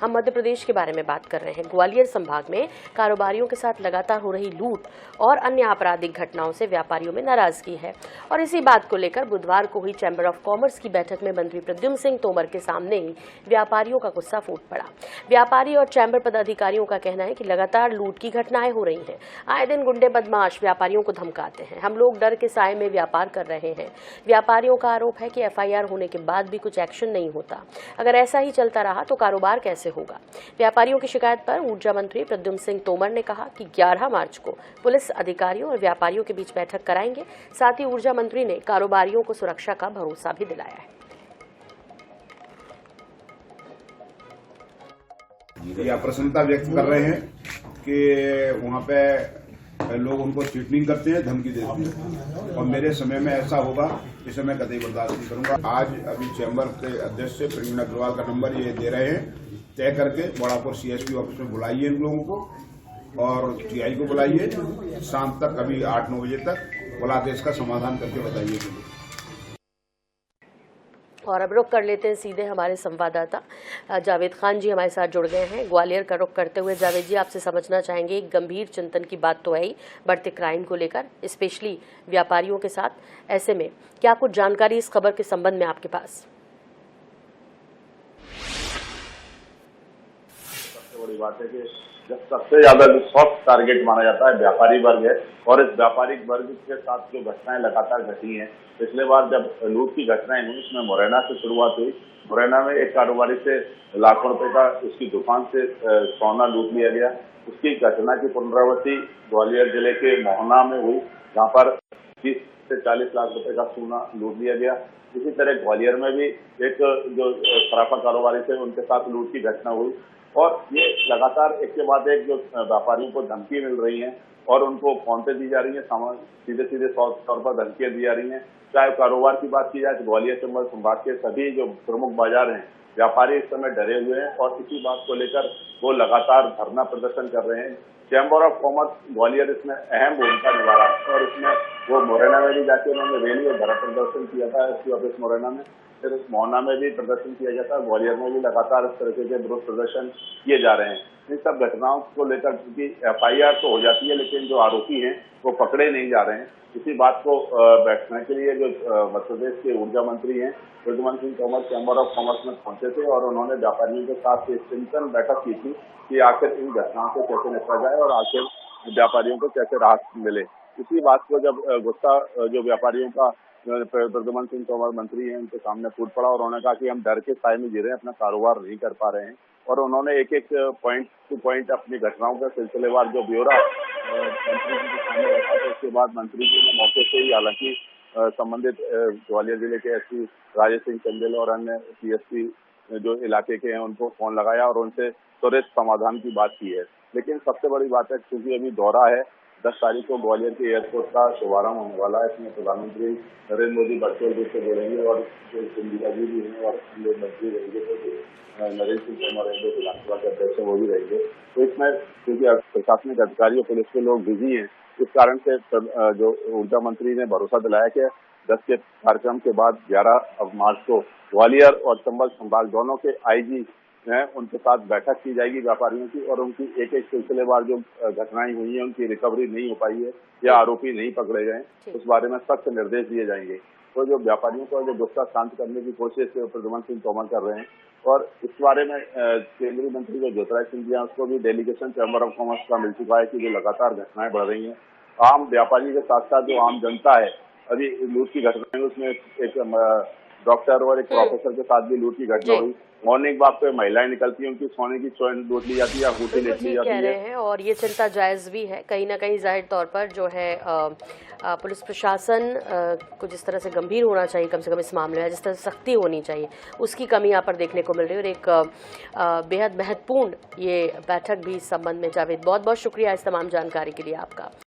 हम मध्य प्रदेश के बारे में बात कर रहे हैं। ग्वालियर संभाग में कारोबारियों के साथ लगातार हो रही लूट और अन्य आपराधिक घटनाओं से व्यापारियों में नाराजगी है और इसी बात को लेकर बुधवार को हुई चैंबर ऑफ कॉमर्स की बैठक में मंत्री प्रद्युम्न सिंह तोमर के सामने ही व्यापारियों का गुस्सा फूट पड़ा। व्यापारी और चैंबर पदाधिकारियों का कहना है कि लगातार लूट की घटनाएं हो रही हैं। आए दिन गुंडे बदमाश व्यापारियों को धमकाते हैं। हम लोग डर के साए में व्यापार कर रहे हैं। व्यापारियों का आरोप है कि एफआईआर होने के बाद भी कुछ एक्शन नहीं होता। अगर ऐसा ही चलता रहा तो कारोबार कैसे होगा। व्यापारियों की शिकायत पर ऊर्जा मंत्री प्रद्युम्न सिंह तोमर ने कहा कि 11 मार्च को पुलिस अधिकारियों और व्यापारियों के बीच बैठक कराएंगे। साथ ही ऊर्जा मंत्री ने कारोबारियों को सुरक्षा का भरोसा भी दिलाया है। ये अप्रसन्नता व्यक्त कर रहे हैं कि वहाँ पे लोग उनको चीटिंग करते हैं, धमकी देते हैं और मेरे समय में ऐसा होगा इसे मैं कतई बर्दाश्त नहीं करूंगा। आज अभी चैम्बर के अध्यक्ष से प्रवीण अग्रवाल का नंबर ये दे रहे हैं, तय करके बड़ापुर सीएसपी ऑफिस में बुलाइए इन लोगों को और टीआई को बुलाइए। शाम तक अभी 8-9 बजे तक बुला के इसका समाधान करके बताइए। और अब रुख कर लेते हैं सीधे हमारे संवाददाता जावेद खान जी हमारे साथ जुड़ गए हैं। ग्वालियर का रुख करते हुए जावेद जी, आपसे समझना चाहेंगे, एक गंभीर चिंतन की बात तो है ही बढ़ते क्राइम को लेकर, स्पेशली व्यापारियों के साथ। ऐसे में क्या कुछ जानकारी इस खबर के संबंध में आपके पास? सबसे बड़ी बात है कि जब सबसे ज्यादा जो सॉफ्ट टारगेट माना जाता है व्यापारी वर्ग है और इस व्यापारिक वर्ग के साथ जो घटनाएं लगातार घटी हैं। पिछले बार जब लूट की घटनाएं हुई उसमें मुरैना से शुरुआत हुई। मुरैना में एक कारोबारी से लाखों रुपए का उसकी दुकान से सोना लूट लिया गया। उसकी घटना की पुनरावृत्ति ग्वालियर जिले के मोहना में हुई, जहाँ पर 30 से 40 लाख रुपए का सोना लूट लिया गया। इसी तरह ग्वालियर में भी एक जो सराफा कारोबारी थे उनके साथ लूट की घटना हुई और ये लगातार एक के बाद एक जो व्यापारियों को धमकी मिल रही है और उनको फोन दी जा रही है, सीधे तौर पर धमकियां दी जा रही हैं। चाहे कारोबार की बात की जाए तो ग्वालियर चंबल संभाग के सभी जो प्रमुख बाजार हैं, व्यापारी इस समय डरे हुए हैं और इसी बात को लेकर वो लगातार धरना प्रदर्शन कर रहे हैं। चैम्बर ऑफ कॉमर्स ग्वालियर इसमें अहम भूमिका निभा रहा है और इसमें वो मुरैना में भी जाके उन्होंने रैली और धरना प्रदर्शन किया था एसपी ऑफिस मुरैना में, फिर मोहना में भी प्रदर्शन किया जाता है। ग्वालियर में भी लगातार इस तरह के विरोध प्रदर्शन किए जा रहे हैं। इन सब घटनाओं को लेकर क्योंकि एफआईआर तो हो जाती है लेकिन जो आरोपी हैं वो पकड़े नहीं जा रहे हैं। इसी बात को बैठने के लिए जो मध्य प्रदेश के ऊर्जा मंत्री हैं Pradyumn Singh Tomar chamber of commerce में पहुंचे थे और उन्होंने व्यापारियों के साथ एक चिंतन बैठक की थी कि आखिर इन घटनाओं से कैसे निपटा जाए और आखिर व्यापारियों को कैसे राहत मिले। इसी बात को जब गुस्सा जो व्यापारियों का प्रद्युम्न सिंह तोमर मंत्री हैं उनके सामने फूट पड़ा और उन्होंने कहा कि हम डर के साए में जी रहे हैं, अपना कारोबार नहीं कर पा रहे हैं और उन्होंने एक पॉइंट टू पॉइंट अपनी घटनाओं का सिलसिलेवार जो ब्यौरा मंत्री जी के सामने रखा था। उसके बाद मंत्री जी ने मौके से ही हालांकि संबंधित ग्वालियर जिले के एसपी राजेश सिंह चंदेल और अन्य सीएसपी जो इलाके के हैं उनको फोन लगाया और उनसे त्वरित समाधान की बात की है। लेकिन सबसे बड़ी बात है क्योंकि अभी दौरा है, 10 तारीख को ग्वालियर के एयरपोर्ट का शुभारंभ होने वाला है। इसमें प्रधानमंत्री नरेंद्र मोदी वर्चुअल रूप से बोलेंगे और सिंधिया जी भी हैं और लोग मंत्री रहेंगे, तो नरेंद्र सिंह तोमर रहेंगे, विधानसभा के अध्यक्ष वो भी रहेंगे। तो इसमें क्योंकि प्रशासनिक अधिकारी और पुलिस के लोग बिजी हैं, इस कारण से जो ऊर्जा मंत्री ने भरोसा दिलाया कि 10 के कार्यक्रम के बाद 11 मार्च को ग्वालियर और चंबल संभाग दोनों के आईजी हैं उनके साथ बैठक की जाएगी व्यापारियों की और उनकी एक सिलसिलेवार जो घटनाएं हुई हैं उनकी रिकवरी नहीं हो पाई है या आरोपी नहीं पकड़े गए, उस बारे में सख्त निर्देश दिए जाएंगे। तो जो व्यापारियों को जो गुस्सा शांत करने की कोशिश प्रद्युम्न सिंह तोमर कर रहे हैं और इस बारे में केंद्रीय मंत्री जो ज्योतिरादित्य सिंधिया उसको भी डेलीगेशन चैम्बर ऑफ कॉमर्स का मिल चुका है कि जो लगातार घटनाएं बढ़ रही हैं। आम व्यापारी के साथ साथ जो आम जनता है, अभी लूट की घटना है उसमें एक डॉक्टर और एक प्रोफेसर के साथ भी लूट की घटना हुई। मॉर्निंग वॉक पे महिलाएं निकलती हैं, उनकी सोने की चैन लूट ली जाती है, अंगूठी लेट ली जाती है। कह रहे हैं और ये चिंता जायज भी है कहीं ना कहीं। जाहिर तौर पर जो है पुलिस प्रशासन को जिस तरह से गंभीर होना चाहिए कम से कम इस मामले में, जिस तरह से सख्ती होनी चाहिए, उसकी कमी यहाँ पर देखने को मिल रही है और एक बेहद महत्वपूर्ण ये बैठक भी इस संबंध में। जावेद, बहुत बहुत शुक्रिया इस तमाम जानकारी के लिए आपका।